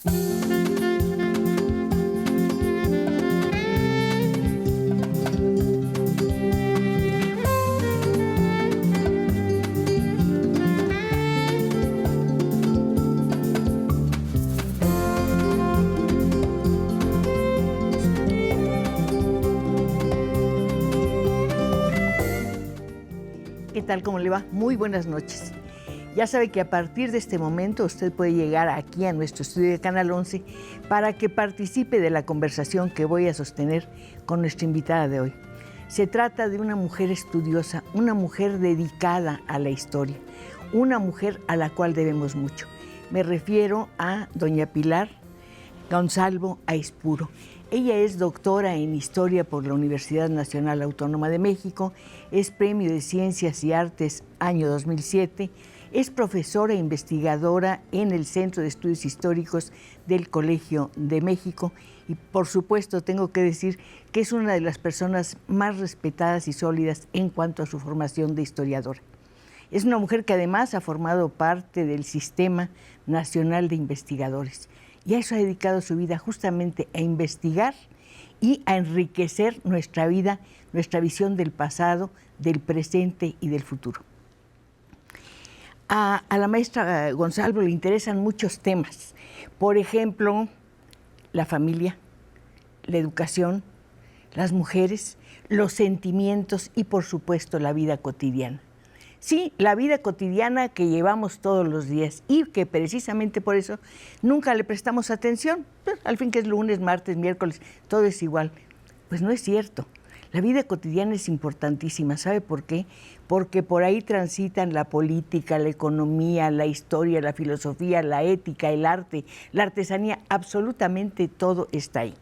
¿Qué tal? ¿Cómo le va? Muy buenas noches. Ya sabe que a partir de este momento usted puede llegar aquí a nuestro estudio de Canal 11 para que participe de la conversación que voy a sostener con nuestra invitada de hoy. Se trata de una mujer estudiosa, una mujer dedicada a la historia, una mujer a la cual debemos mucho. Me refiero a doña Pilar Gonzalo Aispuro. Ella es doctora en Historia por la Universidad Nacional Autónoma de México, es Premio de Ciencias y Artes año 2007, es profesora e investigadora en el Centro de Estudios Históricos del Colegio de México y, por supuesto, tengo que decir que es una de las personas más respetadas y sólidas en cuanto a su formación de historiadora. Es una mujer que además ha formado parte del Sistema Nacional de Investigadores. Y a eso ha dedicado su vida, justamente a investigar y a enriquecer nuestra vida, nuestra visión del pasado, del presente y del futuro. A la maestra Gonzalo le interesan muchos temas. Por ejemplo, la familia, la educación, las mujeres, los sentimientos y, por supuesto, la vida cotidiana. Sí, la vida cotidiana que llevamos todos los días y que precisamente por eso nunca le prestamos atención. Al fin que es lunes, martes, miércoles, todo es igual. Pues no es cierto. La vida cotidiana es importantísima. ¿Sabe por qué? Porque por ahí transitan la política, la economía, la historia, la filosofía, la ética, el arte, la artesanía. Absolutamente todo está ahí.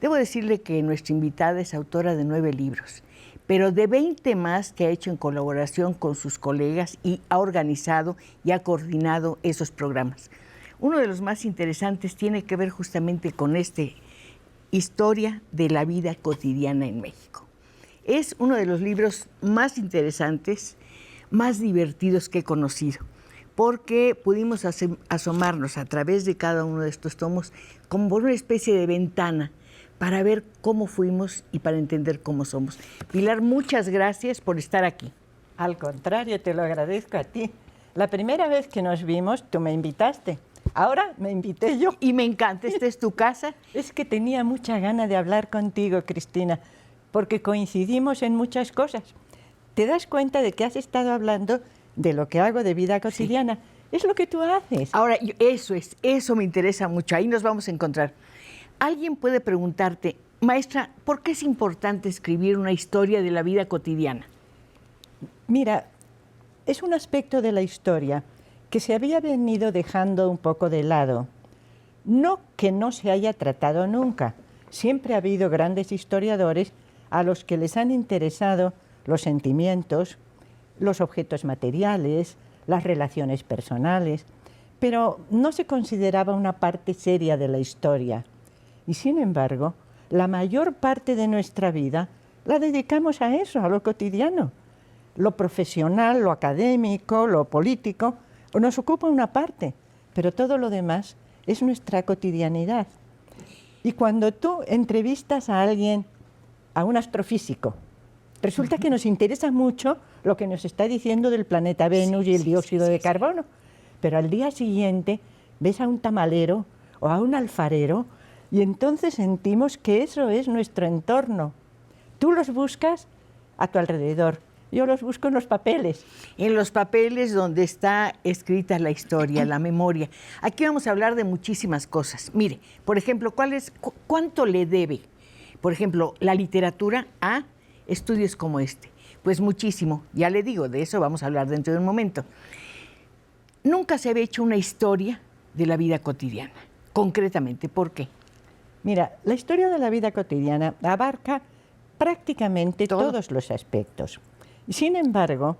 Debo decirle que nuestra invitada es autora de 9 libros. Pero de 20 más que ha hecho en colaboración con sus colegas y ha organizado y ha coordinado esos programas. Uno de los más interesantes tiene que ver justamente con Historia de la vida cotidiana en México. Es uno de los libros más interesantes, más divertidos que he conocido, porque pudimos asomarnos a través de cada uno de estos tomos como por una especie de ventana para ver cómo fuimos y para entender cómo somos. Pilar, muchas gracias por estar aquí. Al contrario, te lo agradezco a ti. La primera vez que nos vimos, tú me invitaste. Ahora me invité yo. Y me encanta, esta es tu casa. Es que tenía mucha gana de hablar contigo, Cristina, porque coincidimos en muchas cosas. ¿Te das cuenta de que has estado hablando de lo que hago de vida cotidiana? Sí. Es lo que tú haces. Ahora, eso me interesa mucho. Ahí nos vamos a encontrar. Alguien puede preguntarte, maestra, ¿por qué es importante escribir una historia de la vida cotidiana? Mira, es un aspecto de la historia que se había venido dejando un poco de lado. No que no se haya tratado nunca. Siempre ha habido grandes historiadores a los que les han interesado los sentimientos, los objetos materiales, las relaciones personales, pero no se consideraba una parte seria de la historia. Y sin embargo, la mayor parte de nuestra vida la dedicamos a eso, a lo cotidiano. Lo profesional, lo académico, lo político, nos ocupa una parte, pero todo lo demás es nuestra cotidianidad. Y cuando tú entrevistas a alguien, a un astrofísico, resulta que nos interesa mucho lo que nos está diciendo del planeta Venus y el dióxido de carbono, pero al día siguiente ves a un tamalero o a un alfarero y entonces sentimos que eso es nuestro entorno. Tú los buscas a tu alrededor, yo los busco en los papeles. En los papeles donde está escrita la historia, la memoria. Aquí vamos a hablar de muchísimas cosas. Mire, por ejemplo, ¿cuánto le debe, por ejemplo, la literatura a estudios como este? Pues muchísimo, ya le digo, de eso vamos a hablar dentro de un momento. Nunca se había hecho una historia de la vida cotidiana, concretamente, ¿por qué? Mira, la historia de la vida cotidiana abarca prácticamente todos los aspectos. Sin embargo,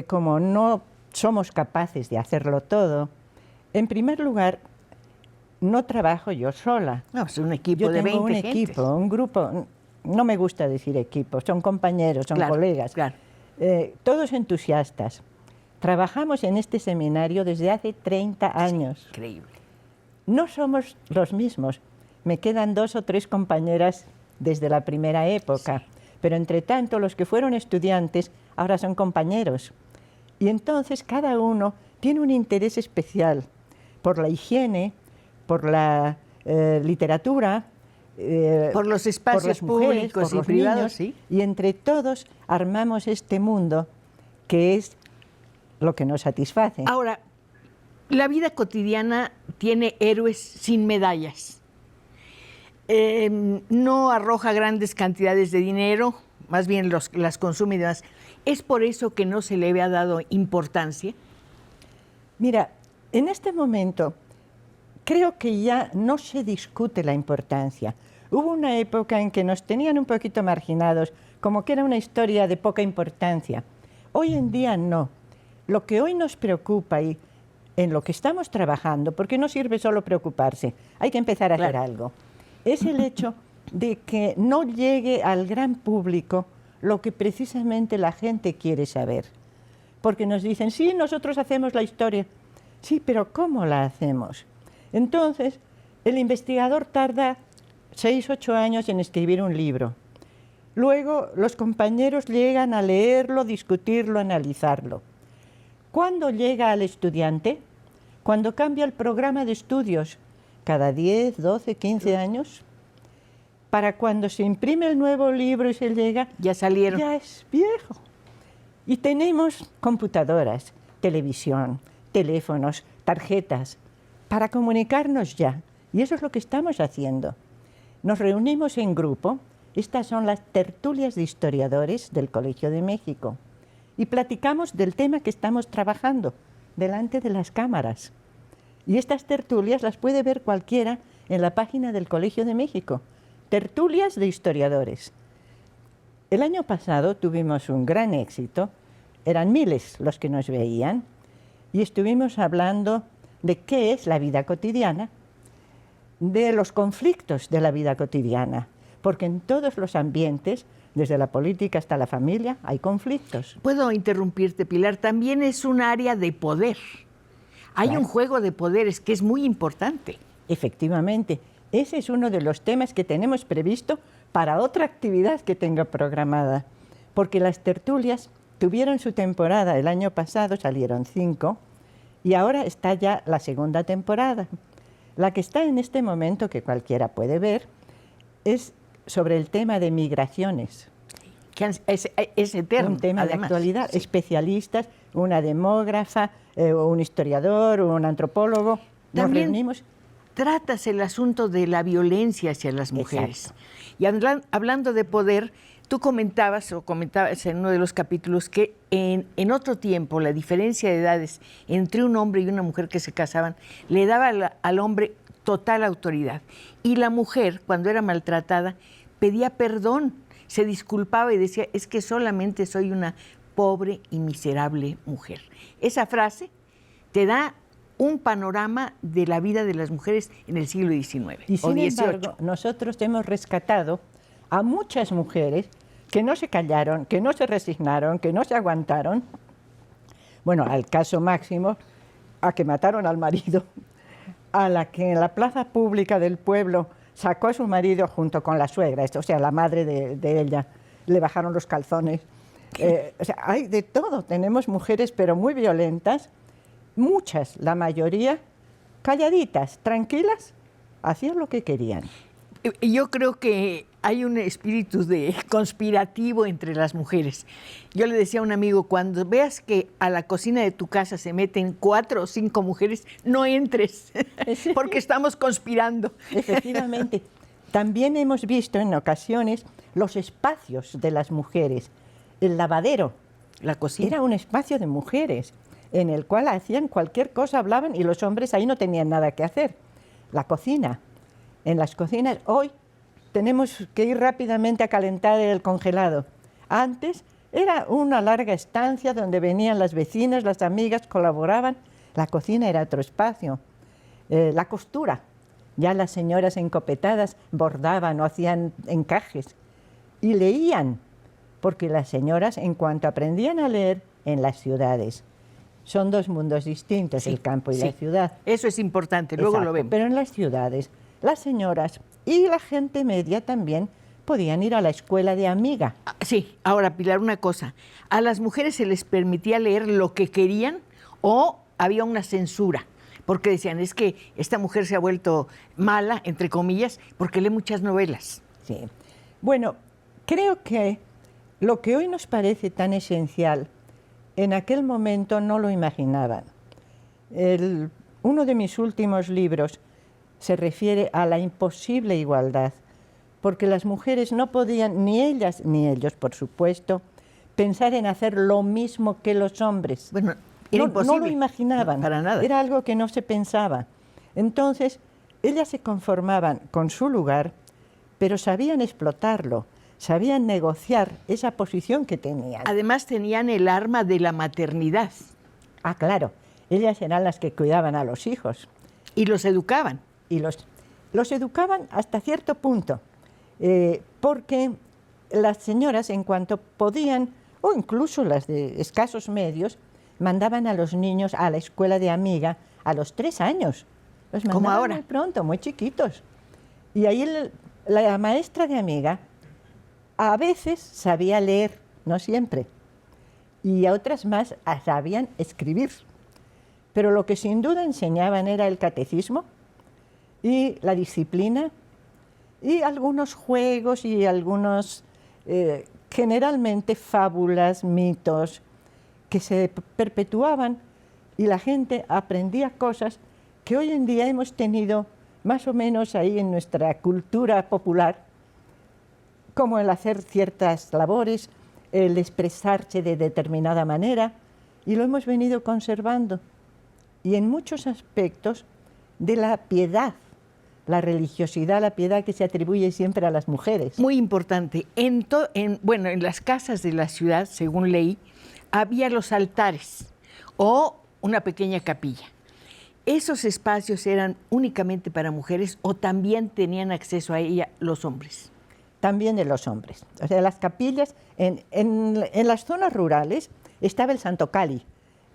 como no somos capaces de hacerlo todo, en primer lugar, no trabajo yo sola. No, es un equipo de 20 Yo tengo un equipo, un grupo, no me gusta decir equipo, son compañeros, son colegas, todos entusiastas. Trabajamos en este seminario desde hace 30 años. Increíble. no somos los mismos. Me quedan 2 o 3 compañeras desde la primera época, pero entre tanto los que fueron estudiantes ahora son compañeros. Y entonces cada uno tiene un interés especial por la higiene, por la literatura, por los espacios por las mujeres, públicos por y los privados, niños, sí. Y entre todos armamos este mundo que es lo que nos satisface. Ahora, la vida cotidiana tiene héroes sin medallas. No arroja grandes cantidades de dinero, más bien las consume y demás. ¿Es por eso que no se le había dado importancia? Mira, en este momento creo que ya no se discute la importancia. Hubo una época en que nos tenían un poquito marginados, como que era una historia de poca importancia. Hoy en día no. Lo que hoy nos preocupa y en lo que estamos trabajando, porque no sirve solo preocuparse, hay que empezar a hacer algo, es el hecho de que no llegue al gran público lo que precisamente la gente quiere saber. Porque nos dicen, sí, nosotros hacemos la historia. Sí, pero ¿cómo la hacemos? Entonces, el investigador tarda 6 o 8 años en escribir un libro. Luego, los compañeros llegan a leerlo, discutirlo, analizarlo. ¿Cuándo llega al estudiante? Cuando cambia el programa de estudios, cada 10, 12, 15 años. Para cuando se imprime el nuevo libro y se llega, ya salieron. Ya es viejo. Y tenemos computadoras, televisión, teléfonos, tarjetas, para comunicarnos ya. Y eso es lo que estamos haciendo. Nos reunimos en grupo. Estas son las tertulias de historiadores del Colegio de México. Y platicamos del tema que estamos trabajando delante de las cámaras. Y estas tertulias las puede ver cualquiera en la página del Colegio de México. Tertulias de historiadores. El año pasado tuvimos un gran éxito. Eran miles los que nos veían. Y estuvimos hablando de qué es la vida cotidiana, de los conflictos de la vida cotidiana. Porque en todos los ambientes, desde la política hasta la familia, hay conflictos. Puedo interrumpirte, Pilar. También es un área de poder. Hay un juego de poderes que es muy importante. Efectivamente. Ese es uno de los temas que tenemos previsto para otra actividad que tengo programada. Porque las tertulias tuvieron su temporada el año pasado, salieron 5, y ahora está ya la segunda temporada. La que está en este momento, que cualquiera puede ver, es sobre el tema de migraciones. Es eterno. Un tema además, de actualidad. sí. Especialistas, una demógrafa, un historiador, un antropólogo. Nos reunimos. Tratas el asunto de la violencia hacia las mujeres. Exacto. Y hablando de poder, tú comentabas en uno de los capítulos que en otro tiempo la diferencia de edades entre un hombre y una mujer que se casaban le daba al hombre total autoridad. Y la mujer, cuando era maltratada, pedía perdón, se disculpaba y decía, es que solamente soy una pobre y miserable mujer. Esa frase te da un panorama de la vida de las mujeres en el siglo XIX y o sin XVIII. embargo, nosotros hemos rescatado a muchas mujeres que no se callaron, que no se resignaron, que no se aguantaron. Bueno, al caso máximo, a que mataron al marido, a la que en la plaza pública del pueblo sacó a su marido junto con la suegra, o sea, la madre de ella, le bajaron los calzones. O sea, hay de todo. Tenemos mujeres, pero muy violentas, muchas, la mayoría, calladitas, tranquilas, hacían lo que querían. Yo creo que hay un espíritu conspirativo entre las mujeres. Yo le decía a un amigo, cuando veas que a la cocina de tu casa se meten 4 o 5 mujeres, no entres, Sí. porque estamos conspirando. Efectivamente. También hemos visto en ocasiones los espacios de las mujeres. El lavadero. La cocina. Era un espacio de mujeres en el cual hacían cualquier cosa, hablaban y los hombres ahí no tenían nada que hacer. La cocina. En las cocinas hoy tenemos que ir rápidamente a calentar el congelado. Antes era una larga estancia donde venían las vecinas, las amigas, colaboraban. La cocina era otro espacio. La costura. Ya las señoras encopetadas bordaban o hacían encajes. Y leían, porque las señoras, en cuanto aprendían a leer en las ciudades, son dos mundos distintos, Sí, el campo y sí. la ciudad. Eso es importante, luego Exacto, lo vemos. pero en las ciudades, las señoras y la gente media también podían ir a la escuela de amiga. Sí, ahora, Pilar, una cosa. ¿A las mujeres se les permitía leer lo que querían o había una censura? Porque decían, es que esta mujer se ha vuelto mala, entre comillas, porque lee muchas novelas. Sí. Bueno, creo que lo que hoy nos parece tan esencial, en aquel momento no lo imaginaban. Uno de mis últimos libros se refiere a la imposible igualdad, porque las mujeres no podían, ni ellas ni ellos, por supuesto, pensar en hacer lo mismo que los hombres. Bueno, era imposible. No lo imaginaban, No, para nada. era algo que no se pensaba. Entonces, ellas se conformaban con su lugar, pero sabían explotarlo, sabían negociar esa posición que tenían. Además tenían el arma de la maternidad. Ah, claro, ellas eran las que cuidaban a los hijos. Y los educaban. Y los educaban hasta cierto punto, porque las señoras, en cuanto podían, o incluso las de escasos medios, mandaban a los niños a la escuela de amiga a los 3 años. Los mandaban Como ahora. muy pronto, muy chiquitos. Y ahí la maestra de amiga a veces sabía leer, no siempre, y a otras más sabían escribir. Pero lo que sin duda enseñaban era el catecismo y la disciplina y algunos juegos y algunos, generalmente fábulas, mitos, que se perpetuaban y la gente aprendía cosas que hoy en día hemos tenido más o menos ahí en nuestra cultura popular, como el hacer ciertas labores, el expresarse de determinada manera, y lo hemos venido conservando. Y en muchos aspectos de la piedad, la religiosidad, la piedad que se atribuye siempre a las mujeres. Muy importante. En las casas de la ciudad, según leí, había los altares o una pequeña capilla. ¿Esos espacios eran únicamente para mujeres o también tenían acceso a ella los hombres? También de los hombres. O sea, las capillas, en las zonas rurales estaba el Santo Cali.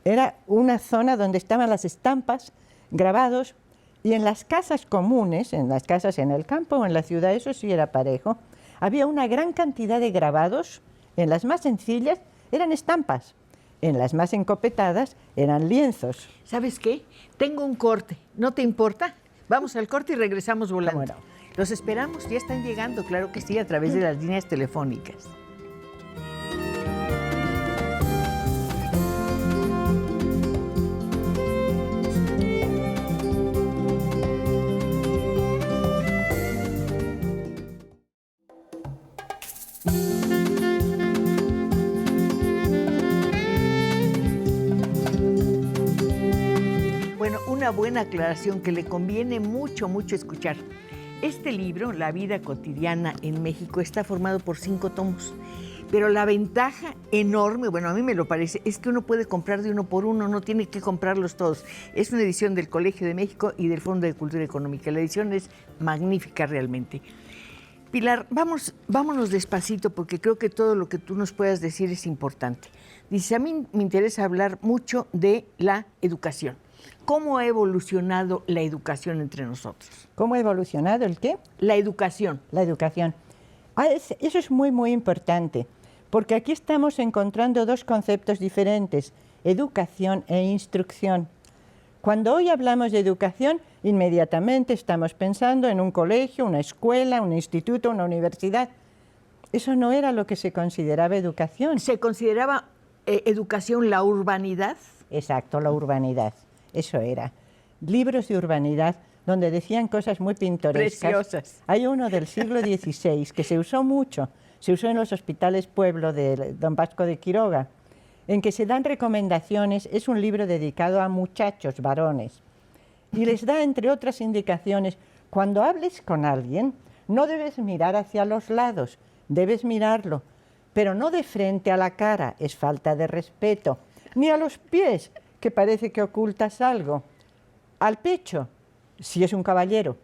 Era una zona donde estaban las estampas, grabados, y en las casas comunes, en las casas en el campo o en la ciudad, eso sí era parejo, había una gran cantidad de grabados. En las más sencillas eran estampas, en las más encopetadas eran lienzos. ¿Sabes qué? Tengo un corte, ¿no te importa? Vamos al corte y regresamos volando. ¿Cómo no? Los esperamos, ya están llegando, claro que sí, a través de las líneas telefónicas. Bueno, una buena aclaración que le conviene mucho, mucho escuchar. Este libro, La vida cotidiana en México, está formado por 5 tomos. Pero la ventaja enorme, bueno, a mí me lo parece, es que uno puede comprar de uno por uno, no tiene que comprarlos todos. Es una edición del Colegio de México y del Fondo de Cultura Económica. La edición es magnífica realmente. Pilar, vámonos despacito porque creo que todo lo que tú nos puedas decir es importante. Dice, a mí me interesa hablar mucho de la educación. ¿Cómo ha evolucionado la educación entre nosotros? ¿Cómo ha evolucionado el qué? La educación. La educación. Eso es muy, muy importante, porque aquí estamos encontrando dos conceptos diferentes, educación e instrucción. Cuando hoy hablamos de educación, inmediatamente estamos pensando en un colegio, una escuela, un instituto, una universidad. Eso no era lo que se consideraba educación. ¿Se consideraba educación la urbanidad? Exacto, la urbanidad. Eso era. Libros de urbanidad donde decían cosas muy pintorescas. Preciosas. Hay uno del siglo XVI que se usó mucho, se usó en los hospitales Pueblo de Don Vasco de Quiroga, en que se dan recomendaciones. Es un libro dedicado a muchachos, varones, y les da, entre otras indicaciones, cuando hables con alguien, no debes mirar hacia los lados, debes mirarlo, pero no de frente a la cara, es falta de respeto, ni a los pies, que parece que ocultas algo, al pecho, si es un caballero.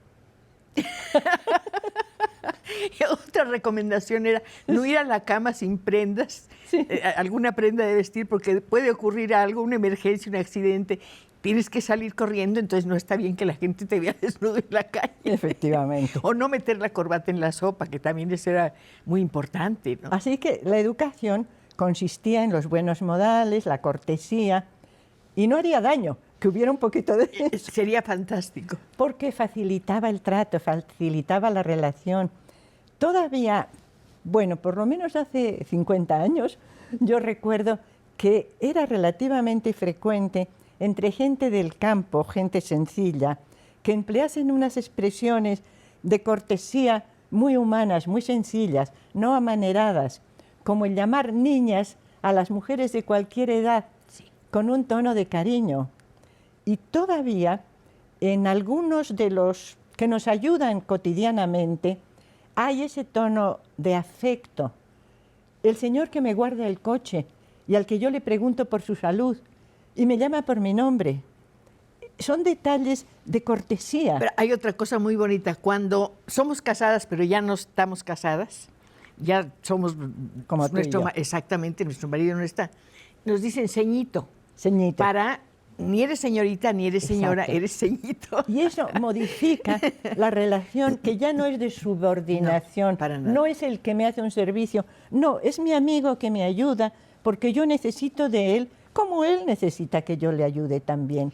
Otra recomendación era no ir a la cama sin prendas, Sí. Alguna prenda de vestir, porque puede ocurrir algo, una emergencia, un accidente. Tienes que salir corriendo, entonces no está bien que la gente te vea desnudo en la calle. Efectivamente. O no meter la corbata en la sopa, que también eso era muy importante, ¿no? Así que la educación consistía en los buenos modales, la cortesía, y no haría daño que hubiera un poquito de eso, Sería fantástico. porque facilitaba el trato, facilitaba la relación. Todavía, bueno, por lo menos hace 50 años, yo recuerdo que era relativamente frecuente entre gente del campo, gente sencilla, que empleasen unas expresiones de cortesía muy humanas, muy sencillas, no amaneradas, como el llamar niñas a las mujeres de cualquier edad, con un tono de cariño. Y todavía, en algunos de los que nos ayudan cotidianamente, hay ese tono de afecto. El señor que me guarda el coche y al que yo le pregunto por su salud y me llama por mi nombre. Son detalles de cortesía. Pero hay otra cosa muy bonita. Cuando somos casadas, pero ya no estamos casadas, ya somos Como tú y yo. Exactamente, nuestro marido no está, nos dicen ceñito. Ceñito. Para, ni eres señorita, ni eres señora, Exacto. eres ceñito. Y eso modifica la relación, que ya no es de subordinación, No, para nada. no es el que me hace un servicio, no, es mi amigo que me ayuda porque yo necesito de él como él necesita que yo le ayude también.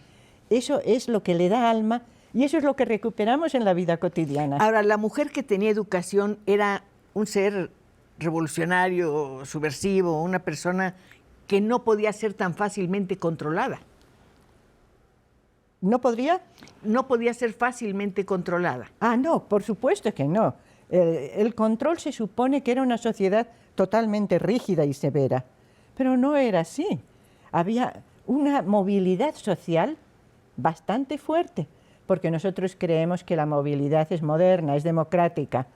Eso es lo que le da alma y eso es lo que recuperamos en la vida cotidiana. Ahora, la mujer que tenía educación era un ser revolucionario, subversivo, una persona que no podía ser tan fácilmente controlada. ¿No podría? No podía ser fácilmente controlada. Ah, no, por supuesto que no. El control se supone que era una sociedad totalmente rígida y severa, pero no era así. Había una movilidad social bastante fuerte, porque nosotros creemos que la movilidad es moderna, es democrática,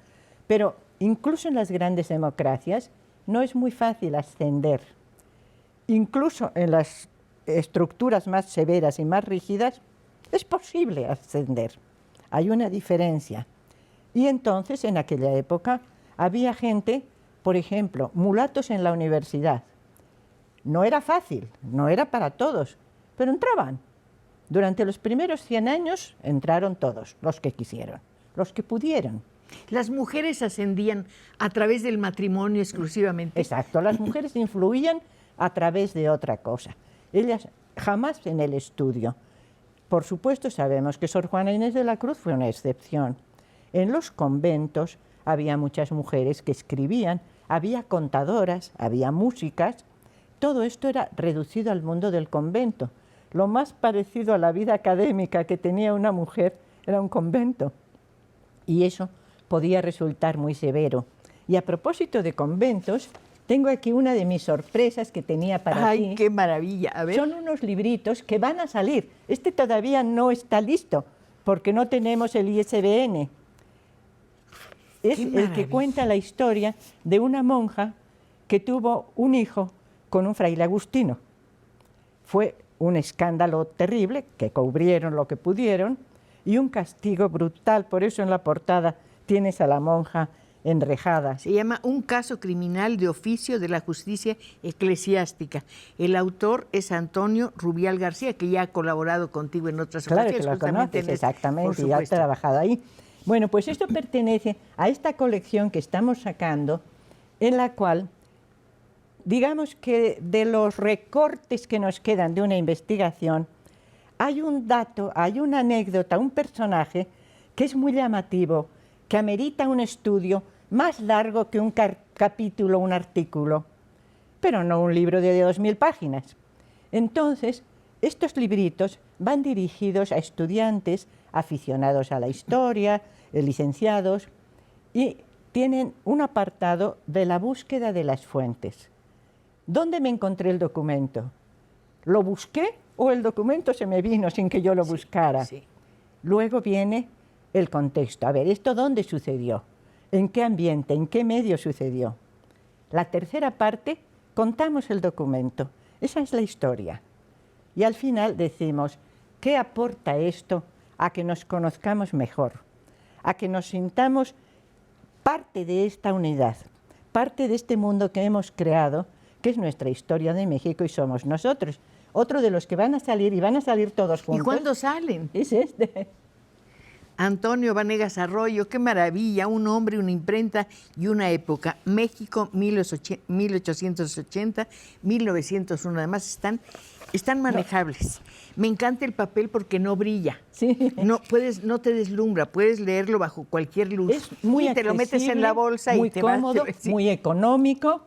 pero incluso en las grandes democracias no es muy fácil ascender. Incluso en las estructuras más severas y más rígidas es posible ascender. Hay una diferencia. Y entonces, en aquella época, había gente, por ejemplo, mulatos en la universidad. No era fácil, no era para todos, pero entraban. Durante los primeros 100 años entraron todos, los que quisieron, los que pudieron. Las mujeres ascendían a través del matrimonio exclusivamente. Exacto, las mujeres influían a través de otra cosa. Ellas jamás en el estudio. Por supuesto sabemos que Sor Juana Inés de la Cruz fue una excepción. En los conventos había muchas mujeres que escribían, había contadoras, había músicas. Todo esto era reducido al mundo del convento. Lo más parecido a la vida académica que tenía una mujer era un convento. Y eso podía resultar muy severo. Y a propósito de conventos, tengo aquí una de mis sorpresas que tenía para ti. ¡Ay, qué maravilla! A ver. Son unos libritos que van a salir. Este todavía no está listo, porque no tenemos el ISBN. Es ¡Qué el que maravilla! cuenta la historia de una monja que tuvo un hijo con un fraile agustino. Fue un escándalo terrible, que cubrieron lo que pudieron, y un castigo brutal. Por eso en la portada tienes a la monja enrejada. Se llama Un caso criminal de oficio de la justicia eclesiástica. El autor es Antonio Rubial García, que ya ha colaborado contigo en otras Claro ocasiones. que lo justamente conoces, en este, por exactamente, y ha supuesto. trabajado ahí. Bueno, pues esto pertenece a esta colección que estamos sacando, en la cual, digamos que de los recortes que nos quedan de una investigación, hay un dato, hay una anécdota, un personaje que es muy llamativo, que amerita un estudio más largo que un capítulo, un artículo, pero no un libro de 2000 páginas. Entonces, estos libritos van dirigidos a estudiantes aficionados a la historia, licenciados, y tienen un apartado de la búsqueda de las fuentes. ¿Dónde me encontré el documento? ¿Lo busqué o el documento se me vino sin que yo lo buscara? Sí. Luego viene el contexto. A ver, ¿esto dónde sucedió? ¿En qué ambiente? ¿En qué medio sucedió? La tercera parte, contamos el documento. Esa es la historia. Y al final decimos, ¿qué aporta esto a que nos conozcamos mejor? A que nos sintamos parte de esta unidad, parte de este mundo que hemos creado, que es nuestra historia de México y somos nosotros. Otro de los que van a salir, y van a salir todos juntos. ¿Y cuándo salen? Es este. Antonio Vanegas Arroyo, qué maravilla, un hombre, una imprenta y una época. México, 1880, 1901, además están manejables. Me encanta el papel porque no brilla. Sí. No te deslumbra, puedes leerlo bajo cualquier luz. Es muy y te lo metes en la bolsa muy y te cómodo, vas. muy económico.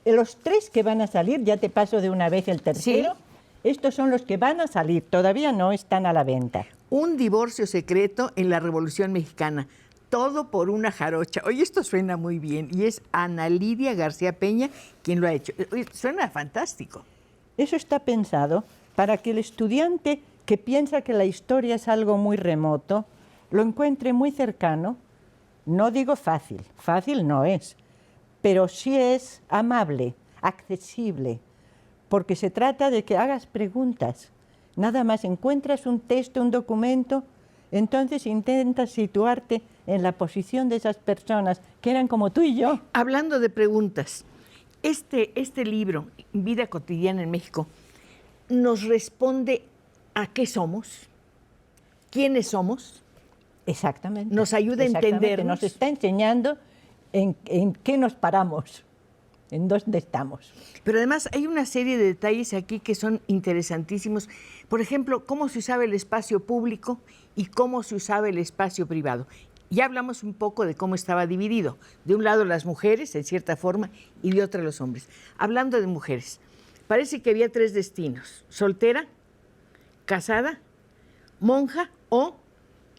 Los 3 que van a salir, ya te paso de una vez el tercero. Sí. Estos son los que van a salir, todavía no están a la venta. Un divorcio secreto en la Revolución Mexicana. Todo por una jarocha. Oye, esto suena muy bien. Y es Ana Lidia García Peña quien lo ha hecho. Oye, suena fantástico. Eso está pensado para que el estudiante que piensa que la historia es algo muy remoto, lo encuentre muy cercano. No digo fácil, fácil no es, pero sí es amable, accesible, porque se trata de que hagas preguntas. Nada más encuentras un texto, un documento, entonces intentas situarte en la posición de esas personas que eran como tú y yo. Hablando de preguntas, este libro, Vida cotidiana en México, nos responde a qué somos, quiénes somos. Exactamente. Nos ayuda a entendernos. Nos está enseñando en qué nos paramos, en dónde estamos. Pero además hay una serie de detalles aquí que son interesantísimos. Por ejemplo, cómo se usaba el espacio público y cómo se usaba el espacio privado. Ya hablamos un poco de cómo estaba dividido. De un lado las mujeres, en cierta forma, y de otra los hombres. Hablando de mujeres, parece que había 3 destinos: soltera, casada, monja o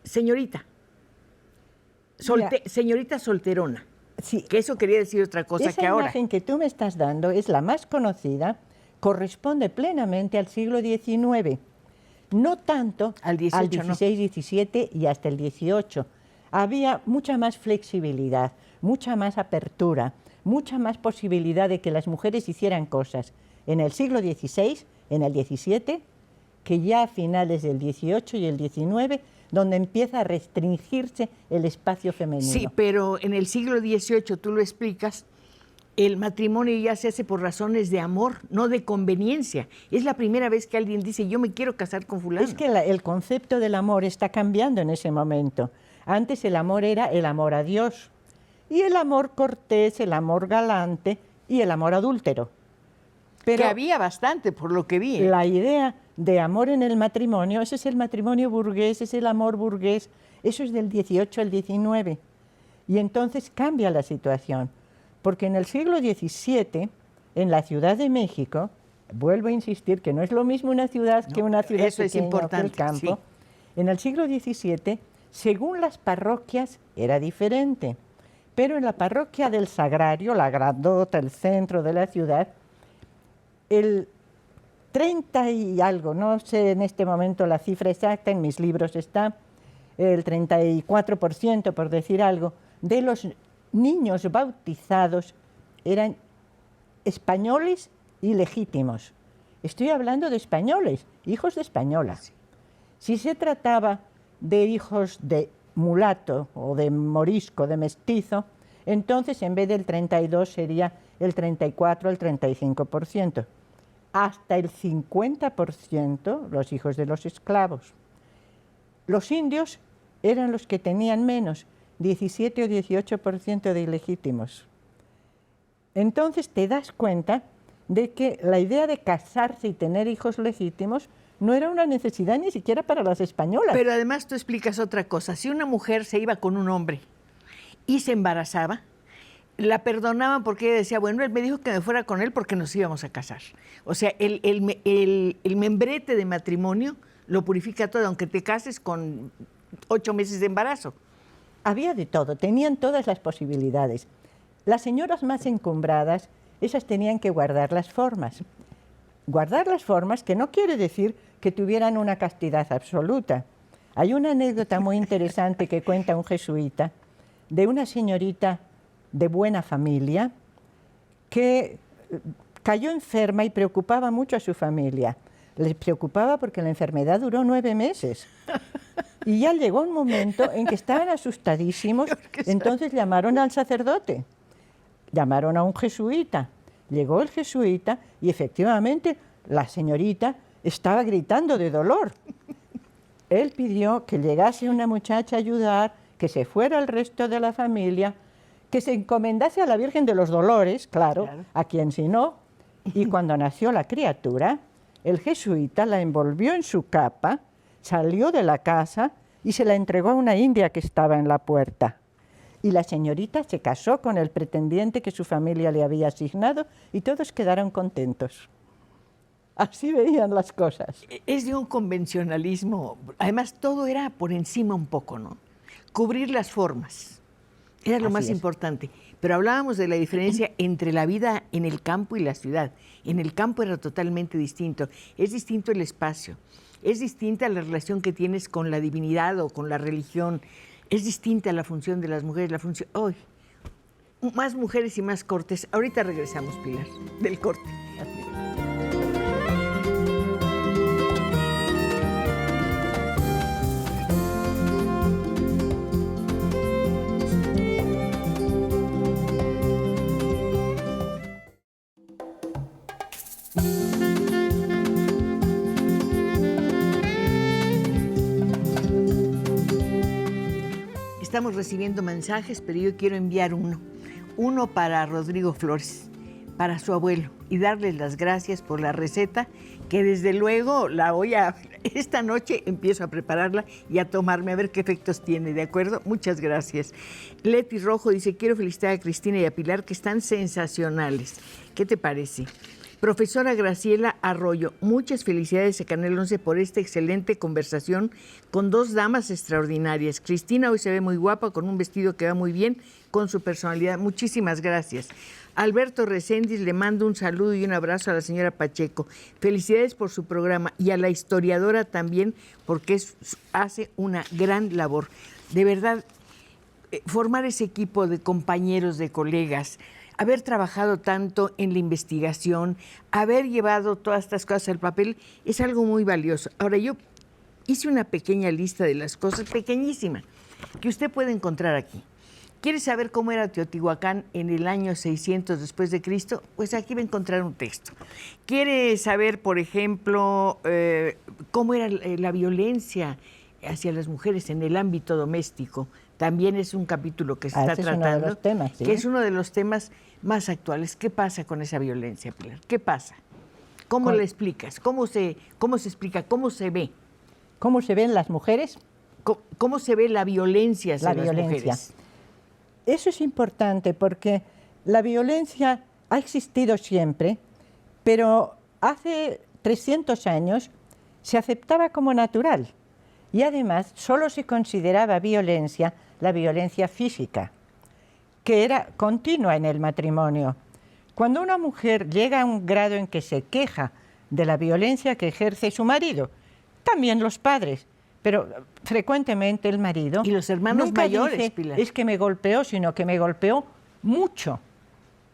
señorita. Señorita solterona. Sí. Que eso quería decir otra cosa Esa que ahora. imagen que tú me estás dando es la más conocida, corresponde plenamente al siglo XIX. No tanto Al 18, al 16, 17 y hasta el 18. Había mucha más flexibilidad, mucha más apertura, mucha más posibilidad de que las mujeres hicieran cosas. En el siglo XVI, en el 17, que ya a finales del 18 y el 19, donde empieza a restringirse el espacio femenino. Sí, pero en el siglo XVIII, tú lo explicas, el matrimonio ya se hace por razones de amor, no de conveniencia. Es la primera vez que alguien dice, yo me quiero casar con fulano. Es que el concepto del amor está cambiando en ese momento. Antes el amor era el amor a Dios, y el amor cortés, el amor galante y el amor adúltero. Pero que había bastante, por lo que vi. La idea de amor en el matrimonio, ese es el matrimonio burgués, es el amor burgués, eso es del 18 al 19. Y entonces cambia la situación, porque en el siglo XVII, en la Ciudad de México, vuelvo a insistir que no es lo mismo una ciudad que una ciudad eso es pequeña importante, que el campo. sí. En el siglo XVII, según las parroquias, era diferente. Pero en la parroquia del Sagrario, la grandota, el centro de la ciudad, el 30 y algo, no sé en este momento la cifra exacta, en mis libros está, el 34%, por decir algo, de los niños bautizados eran españoles ilegítimos. Estoy hablando de españoles, hijos de españolas. Si se trataba de hijos de mulato o de morisco, de mestizo, entonces en vez del 32 sería el 34 al 35%. Hasta el 50% los hijos de los esclavos. Los indios eran los que tenían menos, 17 o 18% de ilegítimos. Entonces te das cuenta de que la idea de casarse y tener hijos legítimos no era una necesidad ni siquiera para las españolas. Pero además tú explicas otra cosa. Si una mujer se iba con un hombre y se embarazaba, la perdonaban porque ella decía, bueno, él me dijo que me fuera con él porque nos íbamos a casar. O sea, el membrete de matrimonio lo purifica todo, aunque te cases con 8 meses de embarazo. Había de todo, tenían todas las posibilidades. Las señoras más encumbradas, esas tenían que guardar las formas. Guardar las formas, que no quiere decir que tuvieran una castidad absoluta. Hay una anécdota muy interesante que cuenta un jesuita de una señorita de buena familia que cayó enferma y preocupaba mucho a su familia. Les preocupaba porque la enfermedad duró 9 meses. Y ya llegó un momento en que estaban asustadísimos, entonces llamaron al sacerdote, llamaron a un jesuita. Llegó el jesuita y efectivamente la señorita estaba gritando de dolor. Él pidió que llegase una muchacha a ayudar, que se fuera el resto de la familia, que se encomendase a la Virgen de los Dolores, claro, a quien si no. Y cuando nació la criatura, el jesuita la envolvió en su capa, salió de la casa y se la entregó a una india que estaba en la puerta. Y la señorita se casó con el pretendiente que su familia le había asignado y todos quedaron contentos. Así veían las cosas. Es de un convencionalismo. Además, todo era por encima un poco, ¿no? Cubrir las formas. Era lo más importante. Pero hablábamos de la diferencia entre la vida en el campo y la ciudad. En el campo era totalmente distinto. Es distinto el espacio. Es distinta la relación que tienes con la divinidad o con la religión. Es distinta la función de las mujeres. La función... ¡Ay! Más mujeres y más cortes. Ahorita regresamos, Pilar, del corte. Estamos recibiendo mensajes, pero yo quiero enviar uno para Rodrigo Flores, para su abuelo, y darles las gracias por la receta, que desde luego la voy a... Esta noche empiezo a prepararla y a tomarme a ver qué efectos tiene, ¿de acuerdo? Muchas gracias. Leti Rojo dice, quiero felicitar a Cristina y a Pilar, que están sensacionales. ¿Qué te parece? Profesora Graciela Arroyo, muchas felicidades a Canal 11 por esta excelente conversación con dos damas extraordinarias. Cristina hoy se ve muy guapa con un vestido que va muy bien con su personalidad. Muchísimas gracias. Alberto Recendis le mando un saludo y un abrazo a la señora Pacheco. Felicidades por su programa y a la historiadora también porque hace una gran labor. De verdad, formar ese equipo de compañeros, de colegas, haber trabajado tanto en la investigación, haber llevado todas estas cosas al papel, es algo muy valioso. Ahora, yo hice una pequeña lista de las cosas, pequeñísima, que usted puede encontrar aquí. ¿Quiere saber cómo era Teotihuacán en el año 600 después de Cristo? Pues aquí va a encontrar un texto. ¿Quiere saber, por ejemplo, cómo era la violencia hacia las mujeres en el ámbito doméstico? También es un capítulo que se está tratando, es uno de los temas, ¿sí? Que es uno de los temas más actuales. ¿Qué pasa con esa violencia, Pilar? ¿Qué pasa? ¿Cómo la explicas? ¿Cómo se explica? ¿Cómo se ve? ¿Cómo se ven las mujeres? ¿Cómo se ve la violencia hacia las mujeres? Eso es importante porque la violencia ha existido siempre, pero hace 300 años se aceptaba como natural y además solo se consideraba violencia la violencia física, que era continua en el matrimonio. Cuando una mujer llega a un grado en que se queja de la violencia que ejerce su marido, también los padres, pero frecuentemente el marido... Y los hermanos nunca mayores, dice, Pilar. es que me golpeó, sino que me golpeó mucho.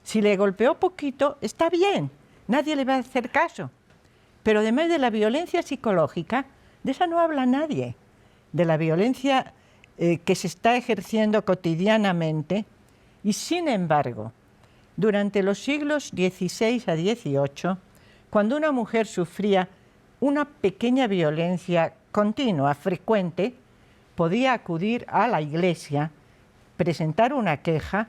Si le golpeó poquito, está bien, nadie le va a hacer caso. Pero además de la violencia psicológica, de esa no habla nadie. De la violencia que se está ejerciendo cotidianamente. Y sin embargo, durante los siglos XVI a XVIII, cuando una mujer sufría una pequeña violencia continua, frecuente, podía acudir a la iglesia, presentar una queja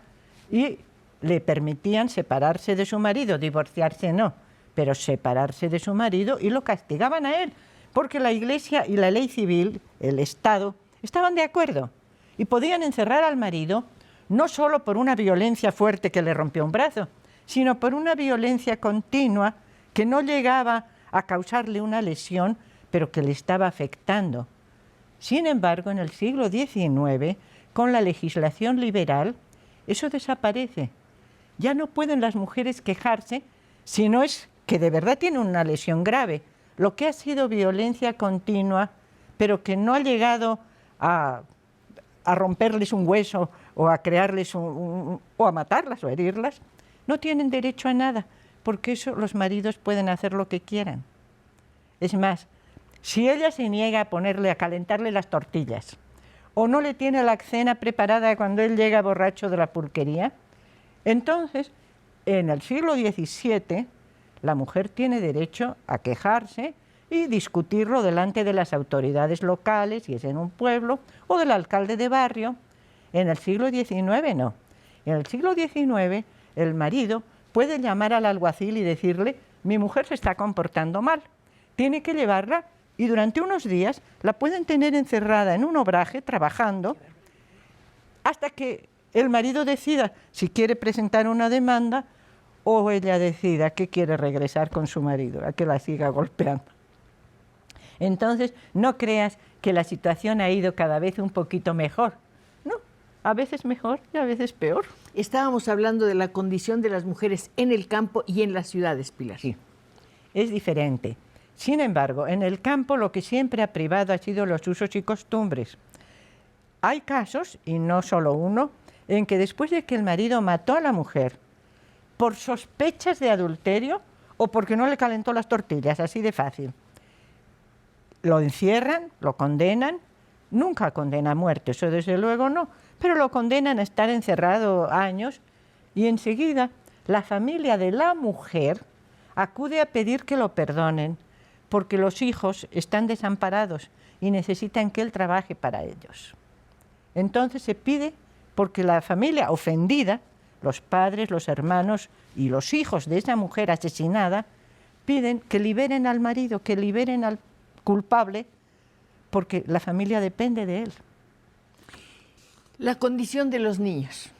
y le permitían separarse de su marido, divorciarse no, pero separarse de su marido y lo castigaban a él, porque la iglesia y la ley civil, el Estado, estaban de acuerdo y podían encerrar al marido no solo por una violencia fuerte que le rompió un brazo, sino por una violencia continua que no llegaba a causarle una lesión, pero que le estaba afectando. Sin embargo, en el siglo XIX, con la legislación liberal, eso desaparece. Ya no pueden las mujeres quejarse si no es que de verdad tienen una lesión grave. Lo que ha sido violencia continua, pero que no ha llegado a romperles un hueso o a crearles o a matarlas o a herirlas, no tienen derecho a nada, porque eso los maridos pueden hacer lo que quieran. Es más, Si ella se niega a calentarle las tortillas, o no le tiene la cena preparada cuando él llega borracho de la pulquería, entonces, en el siglo XVII, la mujer tiene derecho a quejarse y discutirlo delante de las autoridades locales, si es en un pueblo, o del alcalde de barrio. En el siglo XIX no. En el siglo XIX el marido puede llamar al alguacil y decirle: mi mujer se está comportando mal, tiene que llevarla, y durante unos días la pueden tener encerrada en un obraje trabajando hasta que el marido decida si quiere presentar una demanda o ella decida que quiere regresar con su marido, a que la siga golpeando. Entonces, no creas que la situación ha ido cada vez un poquito mejor. No, a veces mejor y a veces peor. Estábamos hablando de la condición de las mujeres en el campo y en las ciudades, Pilar. Sí, es diferente. Sin embargo, en el campo lo que siempre ha privado ha sido los usos y costumbres. Hay casos, y no solo uno, en que después de que el marido mató a la mujer por sospechas de adulterio o porque no le calentó las tortillas, así de fácil, lo encierran, lo condenan, nunca condena a muerte, eso desde luego no, pero lo condenan a estar encerrado años y enseguida la familia de la mujer acude a pedir que lo perdonen porque los hijos están desamparados y necesitan que él trabaje para ellos. Entonces se pide, porque la familia ofendida, los padres, los hermanos y los hijos de esa mujer asesinada, piden que liberen al marido, que liberen al culpable, porque la familia depende de él. La condición de los niños,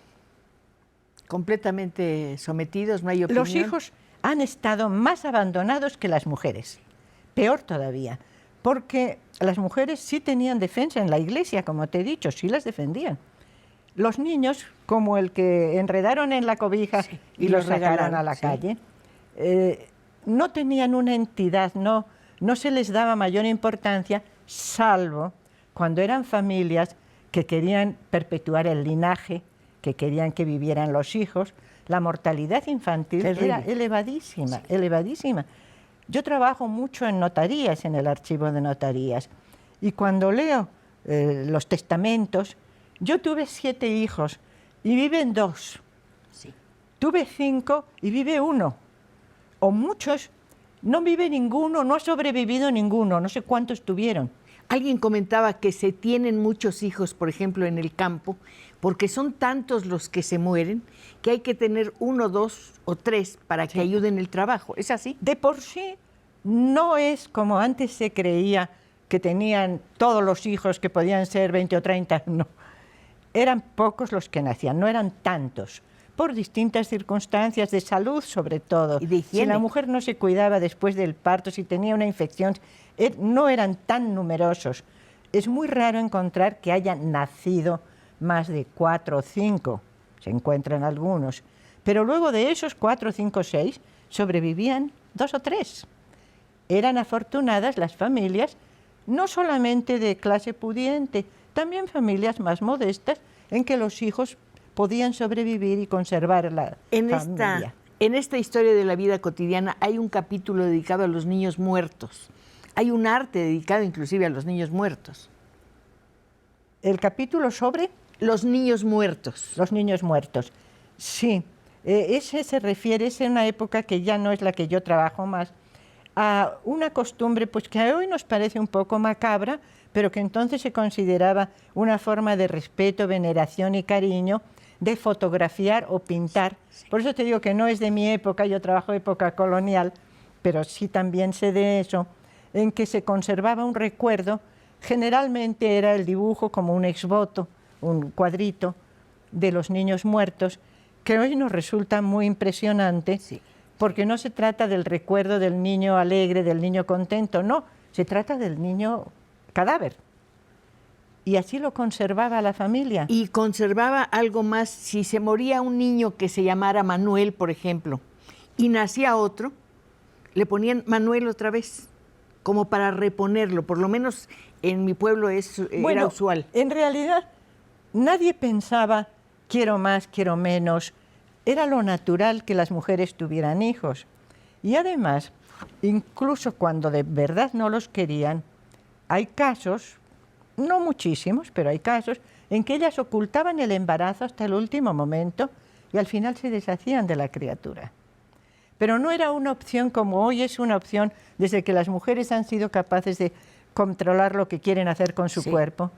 completamente sometidos, no hay opinión. Los hijos han estado más abandonados que las mujeres, peor todavía, porque las mujeres sí tenían defensa en la iglesia, como te he dicho, sí las defendían. Los niños, como el que enredaron en la cobija y los sacaron a la calle, no tenían una entidad, no se les daba mayor importancia, salvo cuando eran familias que querían perpetuar el linaje, que querían que vivieran los hijos. La mortalidad infantil era elevadísima, elevadísima. Yo trabajo mucho en notarías, en el archivo de notarías, y cuando leo los testamentos, yo tuve 7 hijos y viven 2. Sí. Tuve 5 y vive 1. O muchos, no vive ninguno, no ha sobrevivido ninguno, no sé cuántos tuvieron. Alguien comentaba que se tienen muchos hijos, por ejemplo, en el campo, porque son tantos los que se mueren que hay que tener 1, 2 o 3 para que ayuden el trabajo. ¿Es así? De por sí no es como antes se creía, que tenían todos los hijos, que podían ser 20 o 30, no. Eran pocos los que nacían, no eran tantos, por distintas circunstancias de salud sobre todo. Y de higiene. Si la mujer no se cuidaba después del parto, si tenía una infección, no eran tan numerosos. Es muy raro encontrar que hayan nacido más de 4 o 5, se encuentran algunos, pero luego de esos 4, 5, 6 sobrevivían 2 o 3. Eran afortunadas las familias, no solamente de clase pudiente, también familias más modestas en que los hijos podían sobrevivir y conservar la familia. En esta historia de la vida cotidiana hay un capítulo dedicado a los niños muertos. Hay un arte dedicado inclusive a los niños muertos. ¿El capítulo sobre? Los niños muertos. Los niños muertos, sí. Ese se refiere, es una época que ya no es la que yo trabajo más, a una costumbre pues que hoy nos parece un poco macabra, pero que entonces se consideraba una forma de respeto, veneración y cariño, de fotografiar o pintar. Por eso te digo que no es de mi época, yo trabajo época colonial, pero sí también sé de eso, en que se conservaba un recuerdo, generalmente era el dibujo como un exvoto, un cuadrito de los niños muertos, que hoy nos resulta muy impresionante, sí, porque no se trata del recuerdo del niño alegre, del niño contento, no, se trata del niño cadáver. Y así lo conservaba la familia. Y conservaba algo más, si se moría un niño que se llamara Manuel, por ejemplo, y nacía otro, le ponían Manuel otra vez, como para reponerlo, por lo menos en mi pueblo era usual. En realidad, nadie pensaba, quiero más, quiero menos. Era lo natural que las mujeres tuvieran hijos. Y además, incluso cuando de verdad no los querían, hay casos, no muchísimos, pero hay casos en que ellas ocultaban el embarazo hasta el último momento y al final se deshacían de la criatura. Pero no era una opción como hoy es una opción desde que las mujeres han sido capaces de controlar lo que quieren hacer con su cuerpo,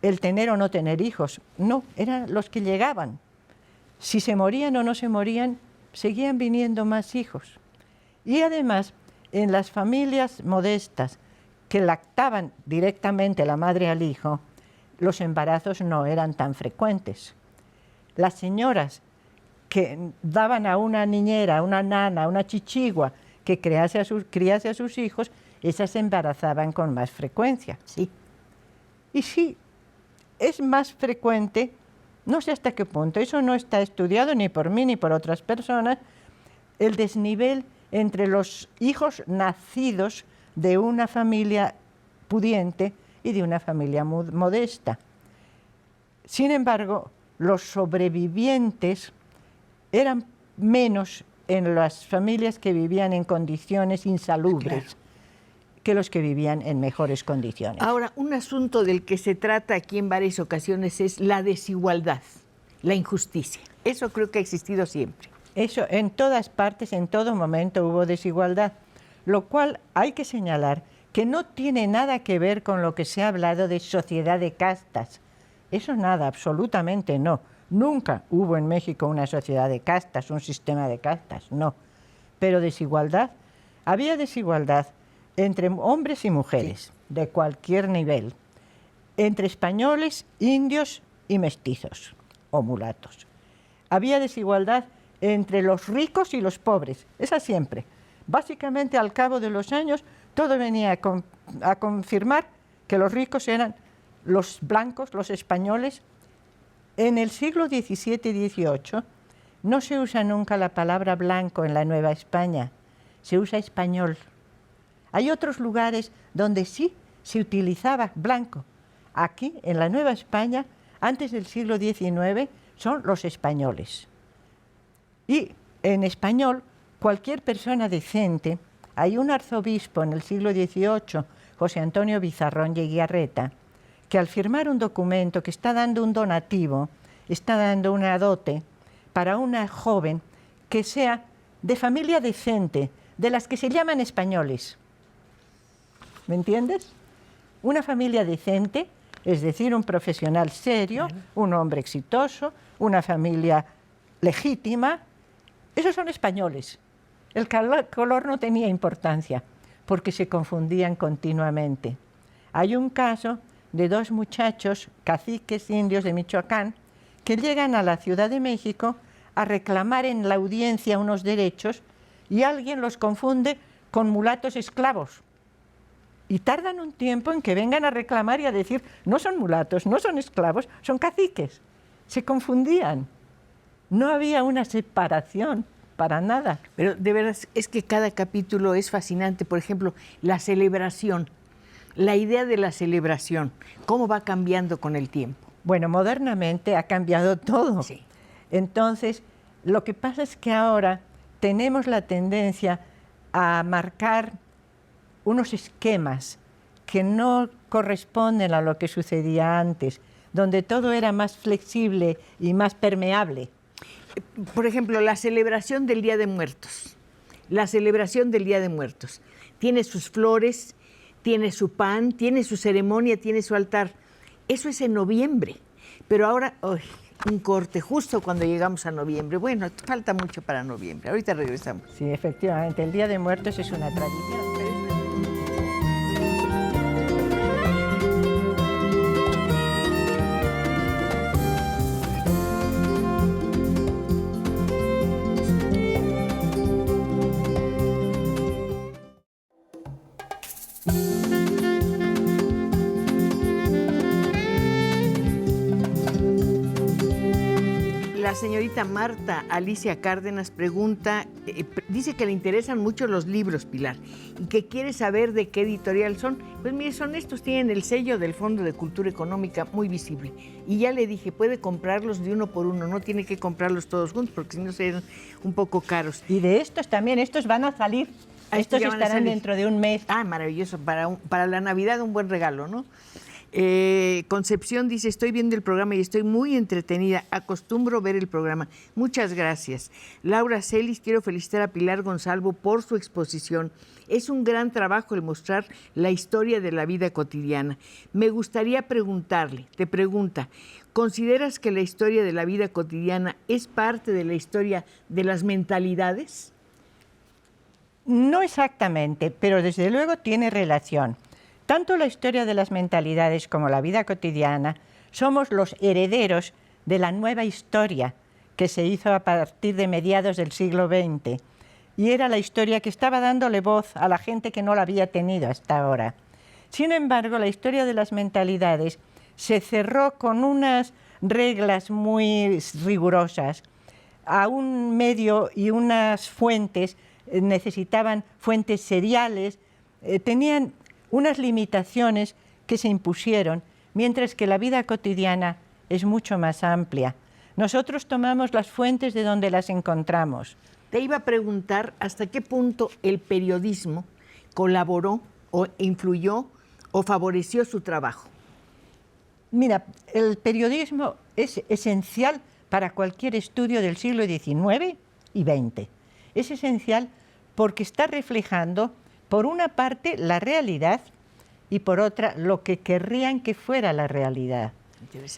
el tener o no tener hijos. No, eran los que llegaban. Si se morían o no se morían, seguían viniendo más hijos. Y además, en las familias modestas que lactaban directamente la madre al hijo, los embarazos no eran tan frecuentes. Las señoras que daban a una niñera, a una nana, a una chichigua que criase a sus hijos, esas se embarazaban con más frecuencia. Sí. Y sí, es más frecuente, no sé hasta qué punto, eso no está estudiado ni por mí ni por otras personas, el desnivel entre los hijos nacidos de una familia pudiente y de una familia modesta. Sin embargo, los sobrevivientes eran menos en las familias que vivían en condiciones insalubres, claro, que los que vivían en mejores condiciones. Ahora, un asunto del que se trata aquí en varias ocasiones es la desigualdad, la injusticia. Eso creo que ha existido siempre. Eso, en todas partes, en todo momento hubo desigualdad, lo cual hay que señalar que no tiene nada que ver con lo que se ha hablado de sociedad de castas. Eso nada, absolutamente no. Nunca hubo en México una sociedad de castas, un sistema de castas, no. Pero desigualdad, había desigualdad entre hombres y mujeres, de cualquier nivel, entre españoles, indios y mestizos o mulatos. Había desigualdad entre los ricos y los pobres, esa siempre. Básicamente, al cabo de los años, todo venía a confirmar que los ricos eran los blancos, los españoles. En el siglo XVII y XVIII no se usa nunca la palabra blanco en la Nueva España, se usa español. Hay otros lugares donde sí se utilizaba blanco. Aquí, en la Nueva España, antes del siglo XIX, son los españoles. Y en español, cualquier persona decente, hay un arzobispo en el siglo XVIII, José Antonio Bizarrón Yeguiarreta, que al firmar un documento que está dando un donativo, está dando una dote para una joven que sea de familia decente, de las que se llaman españoles. ¿Me entiendes? Una familia decente, es decir, un profesional serio, un hombre exitoso, una familia legítima, esos son españoles. El color no tenía importancia, porque se confundían continuamente. Hay un caso de dos muchachos, caciques indios de Michoacán, que llegan a la Ciudad de México a reclamar en la audiencia unos derechos y alguien los confunde con mulatos esclavos. Y tardan un tiempo en que vengan a reclamar y a decir, no son mulatos, no son esclavos, son caciques. Se confundían. No había una separación para nada. Pero de verdad es que cada capítulo es fascinante. Por ejemplo, la celebración, la idea de la celebración, cómo va cambiando con el tiempo. Bueno, modernamente ha cambiado todo. Sí. Entonces, lo que pasa es que ahora tenemos la tendencia a marcar unos esquemas que no corresponden a lo que sucedía antes, donde todo era más flexible y más permeable. Por ejemplo, la celebración del Día de Muertos. La celebración del Día de Muertos. Tiene sus flores, tiene su pan, tiene su ceremonia, tiene su altar. Eso es en noviembre. Pero ahora, un corte justo cuando llegamos a noviembre. Bueno, falta mucho para noviembre. Ahorita regresamos. Sí, efectivamente, el Día de Muertos es una tradición. La señorita Marta Alicia Cárdenas pregunta, dice que le interesan mucho los libros, Pilar, y que quiere saber de qué editorial son. Pues mire, son estos, tienen el sello del Fondo de Cultura Económica muy visible. Y ya le dije, puede comprarlos de uno por uno, no tiene que comprarlos todos juntos, porque si no serían un poco caros. Y de estos también, estos van a salir. Estos ya van a estarán salir dentro de un mes. Ah, maravilloso. Para la Navidad un buen regalo, ¿no? Concepción dice, estoy viendo el programa y estoy muy entretenida. Acostumbro ver el programa. Muchas gracias. Laura Celis, quiero felicitar a Pilar Gonzalvo por su exposición. Es un gran trabajo el mostrar la historia de la vida cotidiana. Me gustaría preguntarle, te pregunta, ¿consideras que la historia de la vida cotidiana es parte de la historia de las mentalidades? No exactamente, pero desde luego tiene relación. Tanto la historia de las mentalidades como la vida cotidiana somos los herederos de la nueva historia que se hizo a partir de mediados del siglo XX. Y era la historia que estaba dándole voz a la gente que no la había tenido hasta ahora. Sin embargo, la historia de las mentalidades se cerró con unas reglas muy rigurosas. A un medio y unas fuentes necesitaban fuentes seriales, tenían unas limitaciones que se impusieron, mientras que la vida cotidiana es mucho más amplia. Nosotros tomamos las fuentes de donde las encontramos. Te iba a preguntar hasta qué punto el periodismo colaboró o influyó o favoreció su trabajo. Mira, el periodismo es esencial para cualquier estudio del siglo XIX y XX. Es esencial porque está reflejando, por una parte, la realidad y por otra, lo que querrían que fuera la realidad.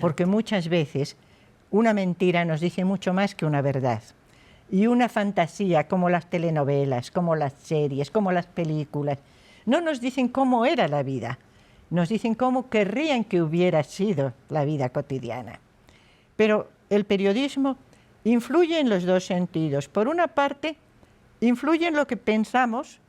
Porque muchas veces una mentira nos dice mucho más que una verdad. Y una fantasía, como las telenovelas, como las series, como las películas, no nos dicen cómo era la vida, nos dicen cómo querrían que hubiera sido la vida cotidiana. Pero el periodismo influye en los dos sentidos. Por una parte, influye en lo que pensamos,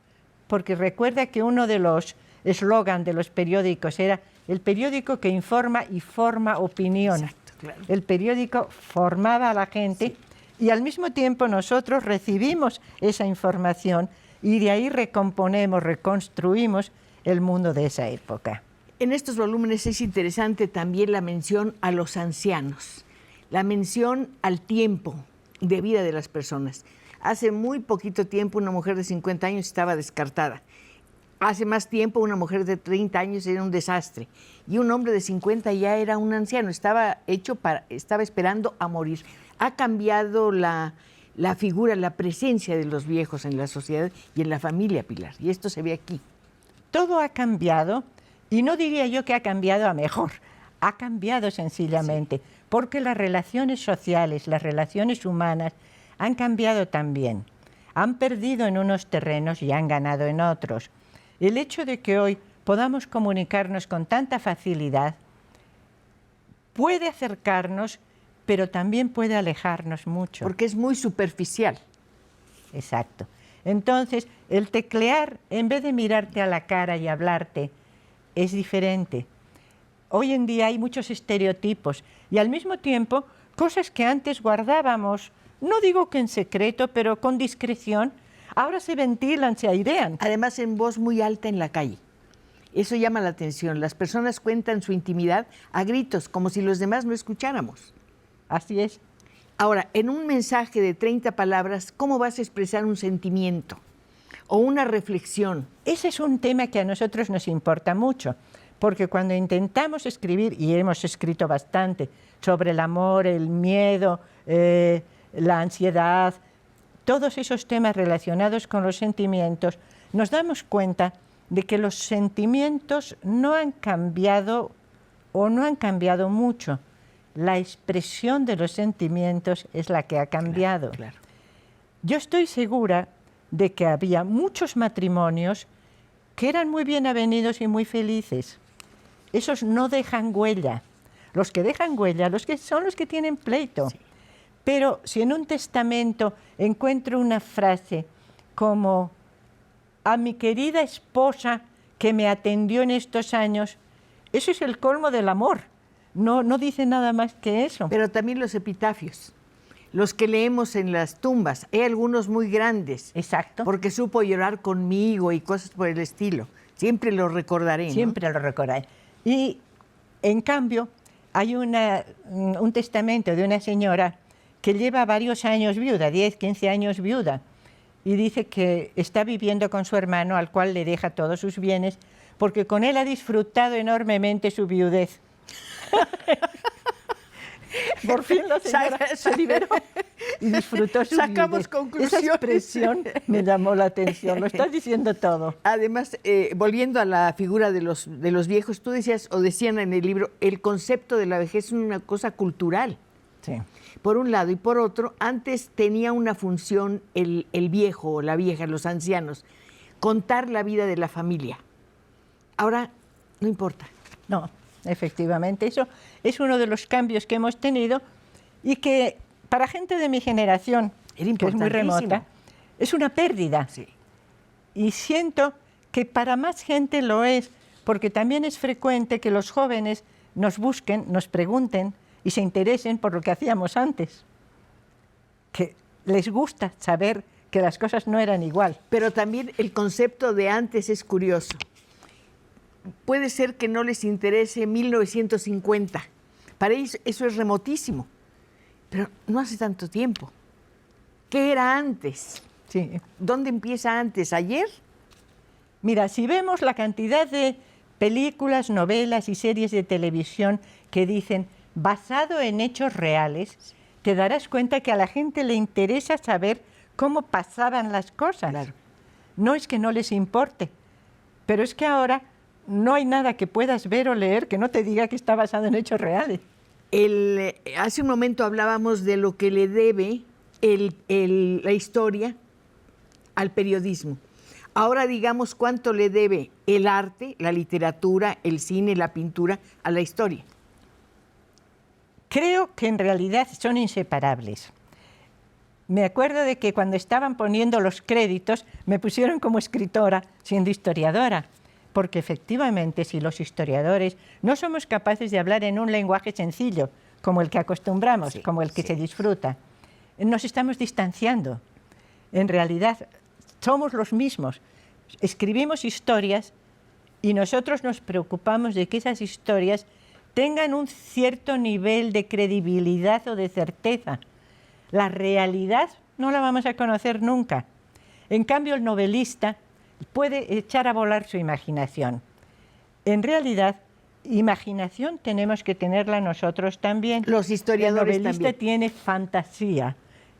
porque recuerda que uno de los eslogans de los periódicos era el periódico que informa y forma opinión. Exacto, claro. El periódico formaba a la gente, sí, y al mismo tiempo nosotros recibimos esa información y de ahí recomponemos, reconstruimos el mundo de esa época. En estos volúmenes es interesante también la mención a los ancianos, la mención al tiempo de vida de las personas. Hace muy poquito tiempo una mujer de 50 años estaba descartada. Hace más tiempo una mujer de 30 años era un desastre. Y un hombre de 50 ya era un anciano, estaba esperando a morir. Ha cambiado la figura, la presencia de los viejos en la sociedad y en la familia, Pilar. Y esto se ve aquí. Todo ha cambiado, y no diría yo que ha cambiado a mejor. Ha cambiado sencillamente, sí, porque las relaciones sociales, las relaciones humanas han cambiado también. Han perdido en unos terrenos y han ganado en otros. El hecho de que hoy podamos comunicarnos con tanta facilidad puede acercarnos, pero también puede alejarnos mucho. Porque es muy superficial. Exacto. Entonces, el teclear, en vez de mirarte a la cara y hablarte, es diferente. Hoy en día hay muchos estereotipos y al mismo tiempo cosas que antes guardábamos, no digo que en secreto, pero con discreción, ahora se ventilan, se airean. Además, en voz muy alta en la calle. Eso llama la atención. Las personas cuentan su intimidad a gritos, como si los demás no escucháramos. Así es. Ahora, en un mensaje de 30 palabras, ¿cómo vas a expresar un sentimiento o una reflexión? Ese es un tema que a nosotros nos importa mucho, porque cuando intentamos escribir, y hemos escrito bastante, sobre el amor, el miedo, la ansiedad, todos esos temas relacionados con los sentimientos, nos damos cuenta de que los sentimientos no han cambiado o no han cambiado mucho. La expresión de los sentimientos es la que ha cambiado. Claro, claro. Yo estoy segura de que había muchos matrimonios que eran muy bien avenidos y muy felices. Esos no dejan huella. Los que dejan huella, son los que tienen pleito. Sí. Pero si en un testamento encuentro una frase como a mi querida esposa que me atendió en estos años, eso es el colmo del amor. No dice nada más que eso. Pero también los epitafios, los que leemos en las tumbas, hay algunos muy grandes. Exacto. Porque supo llorar conmigo y cosas por el estilo. Siempre lo recordaré, ¿no? Siempre lo recordaré. Y, en cambio, hay un testamento de una señora que lleva varios años viuda, 10, 15 años viuda, y dice que está viviendo con su hermano, al cual le deja todos sus bienes, porque con él ha disfrutado enormemente su viudez. Por fin la señora se liberó y disfrutó su Sacamos viudez. conclusiones. Esa expresión me llamó la atención, lo estás diciendo todo. Además, volviendo a la figura de los viejos, tú decías, o decían en el libro, el concepto de la vejez es una cosa cultural. Sí. Por un lado, y por otro, antes tenía una función el viejo o la vieja, los ancianos, contar la vida de la familia. Ahora no importa. No, efectivamente, eso es uno de los cambios que hemos tenido y que para gente de mi generación, Era que es muy remota, importantísimo. es una pérdida. Sí. Y siento que para más gente lo es, porque también es frecuente que los jóvenes nos busquen, nos pregunten y se interesen por lo que hacíamos antes. Que les gusta saber que las cosas no eran igual. Pero también el concepto de antes es curioso. Puede ser que no les interese 1950. Para ellos eso es remotísimo. Pero no hace tanto tiempo. ¿Qué era antes? Sí. ¿Dónde empieza antes? ¿Ayer? Mira, si vemos la cantidad de películas, novelas y series de televisión que dicen basado en hechos reales, te darás cuenta que a la gente le interesa saber cómo pasaban las cosas. Claro. No es que no les importe, pero es que ahora no hay nada que puedas ver o leer que no te diga que está basado en hechos reales. Hace un momento hablábamos de lo que le debe la historia al periodismo. Ahora digamos cuánto le debe el arte, la literatura, el cine, la pintura a la historia. Creo que en realidad son inseparables. Me acuerdo de que cuando estaban poniendo los créditos me pusieron como escritora siendo historiadora, porque efectivamente si los historiadores no somos capaces de hablar en un lenguaje sencillo, como el que acostumbramos, Sí, como el que sí. se disfruta, nos estamos distanciando. En realidad somos los mismos. Escribimos historias y nosotros nos preocupamos de que esas historias tengan un cierto nivel de credibilidad o de certeza. La realidad no la vamos a conocer nunca. En cambio, el novelista puede echar a volar su imaginación. En realidad, imaginación tenemos que tenerla nosotros también. Los historiadores El novelista también. tiene fantasía.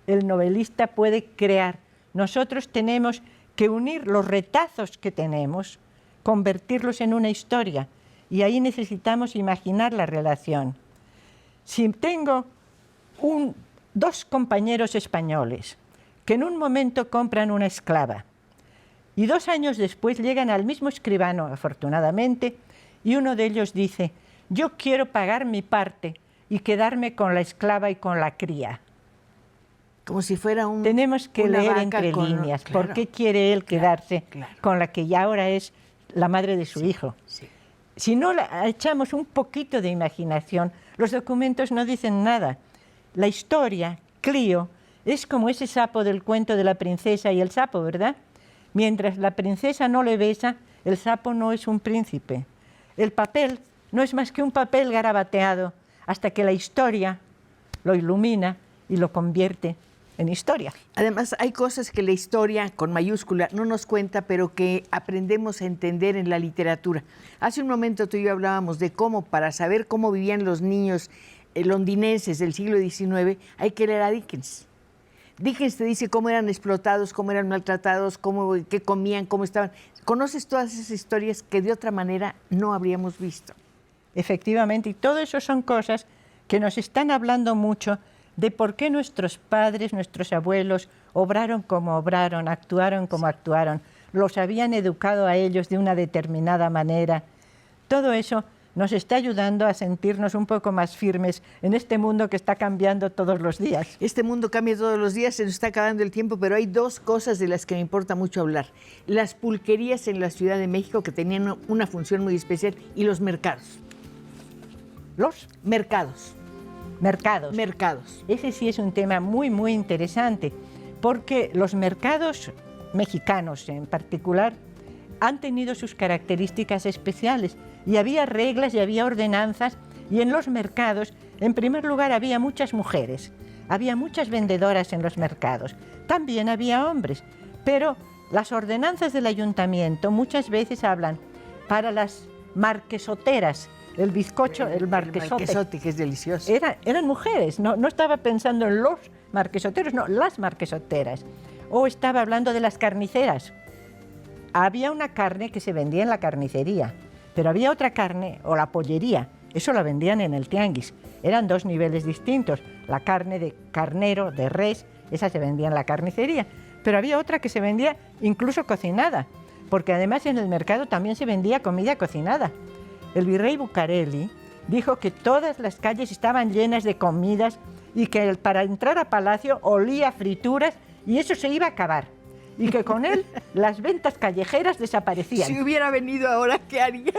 El novelista puede crear. Nosotros tenemos que unir los retazos que tenemos, convertirlos en una historia. Y ahí necesitamos imaginar la relación. Si tengo dos compañeros españoles que en un momento compran una esclava y 2 años después llegan al mismo escribano, afortunadamente, y uno de ellos dice, yo quiero pagar mi parte y quedarme con la esclava y con la cría. Como si fuera Tenemos que una leer vaca entre con- líneas. claro. ¿Por qué quiere él quedarse claro. con la que ya ahora es la madre de su hijo? Sí. Si no echamos un poquito de imaginación, los documentos no dicen nada. La historia, Clío, es como ese sapo del cuento de la princesa y el sapo, ¿verdad? Mientras la princesa no le besa, el sapo no es un príncipe. El papel no es más que un papel garabateado hasta que la historia lo ilumina y lo convierte en historia. Además, hay cosas que la historia, con mayúscula, no nos cuenta, pero que aprendemos a entender en la literatura. Hace un momento tú y yo hablábamos de cómo, para saber cómo vivían los niños londinenses del siglo XIX, hay que leer a Dickens. Dickens te dice cómo eran explotados, cómo eran maltratados, qué comían, cómo estaban. Conoces todas esas historias que de otra manera no habríamos visto. Efectivamente, y todo eso son cosas que nos están hablando mucho de por qué nuestros padres, nuestros abuelos, obraron como obraron, actuaron como actuaron, los habían educado a ellos de una determinada manera. Todo eso nos está ayudando a sentirnos un poco más firmes en este mundo que está cambiando todos los días. Este mundo cambia todos los días, se nos está acabando el tiempo, pero hay 2 cosas de las que me importa mucho hablar. Las pulquerías en la Ciudad de México, que tenían una función muy especial, y los mercados. Los Mercados. mercados. Ese sí es un tema muy, muy interesante, porque los mercados mexicanos en particular han tenido sus características especiales y había reglas y había ordenanzas, y en los mercados, en primer lugar, había muchas mujeres, había muchas vendedoras en los mercados, también había hombres, Pero las ordenanzas del ayuntamiento muchas veces hablan para las marquesoteras, el bizcocho, el marquesote. El marquesote, que es delicioso. Eran mujeres, no estaba pensando en los marquesoteros, no, las marquesoteras. O estaba hablando de las carniceras. Había una carne que se vendía en la carnicería, pero había otra carne, o la pollería, eso la vendían en el tianguis. Eran dos niveles distintos. La carne de carnero, de res, esa se vendía en la carnicería, pero había otra que se vendía incluso cocinada, porque además en el mercado también se vendía comida cocinada. El virrey Bucareli dijo que todas las calles estaban llenas de comidas y que para entrar a palacio olía a frituras y eso se iba a acabar. Y que con él las ventas callejeras desaparecían. Si hubiera venido ahora, ¿qué haría?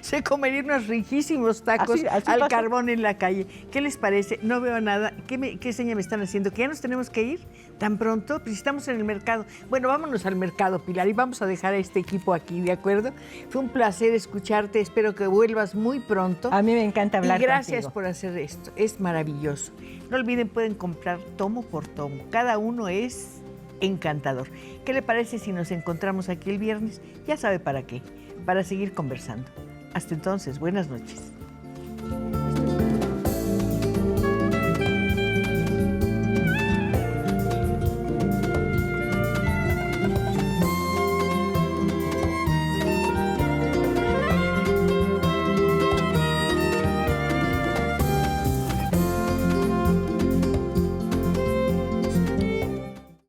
Se comería unos riquísimos tacos así al pasa. carbón en la calle. ¿Qué les parece? No veo nada. ¿Qué seña me están haciendo? ¿Que ya nos tenemos que ir tan pronto? Pues estamos en el mercado. Bueno, vámonos al mercado, Pilar, y vamos a dejar a este equipo aquí, ¿de acuerdo? Fue un placer escucharte. Espero que vuelvas muy pronto. A mí me encanta hablar Y gracias contigo. por hacer esto. Es maravilloso. No olviden, pueden comprar tomo por tomo. Cada uno es encantador. ¿Qué le parece si nos encontramos aquí el viernes? Ya sabe para qué, para seguir conversando. Hasta entonces, buenas noches.